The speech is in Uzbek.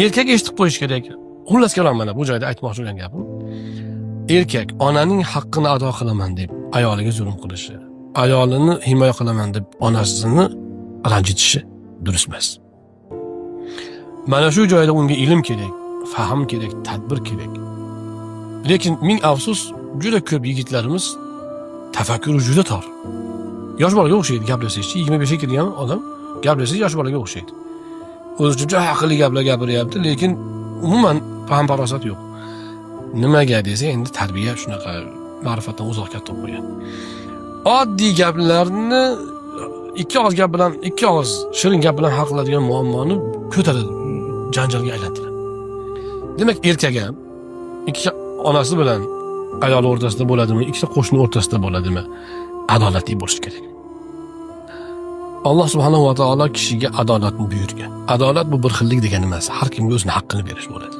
Erkak eshitib qo'yish kerak. Xullas kalom, mana bu joyda aytmoqchi bo'lgan gapim. Erkak onaning haqqini ado qilaman deb ayoliga zulm qilishi, ayolini himoya qilaman deb onasini ranjitishi durust emas. Mana shu joyda unga ilm kerak, fahm kerak, tadbir kerak. Lekin ming afsus, juda ko'p yigitlarimiz tafakkuri juda tor. Yosh bolaga o'xshaydi gaplashishchi, 25 ga kirgan odam gaplashishchi yosh bolaga o'xshaydi. O'zi juda aqlli gaplar gapiryapti, lekin umuman fahm farosat yo'q. Nimaga desa, endi tarbiya shunaqa ma'rifatdan uzoqga tortib qo'ygan. Oddiy gaplarni ikki og'iz gap bilan, ikki og'iz shirin gap bilan hal qiladigan muammoni ko'taradi, janjalga aylantiradi. Demak, erkak ham ikki onasi bilan ayol o'rtasida bo'ladimi, ikkita qo'shni o'rtasida bo'ladimi, adolatli bo'lish kerak. Alloh subhanahu va taolo kishiga adolatni buyurgan. Adolat bu bir xillik degani emas, har kimga o'zining haqqini berish bo'ladi.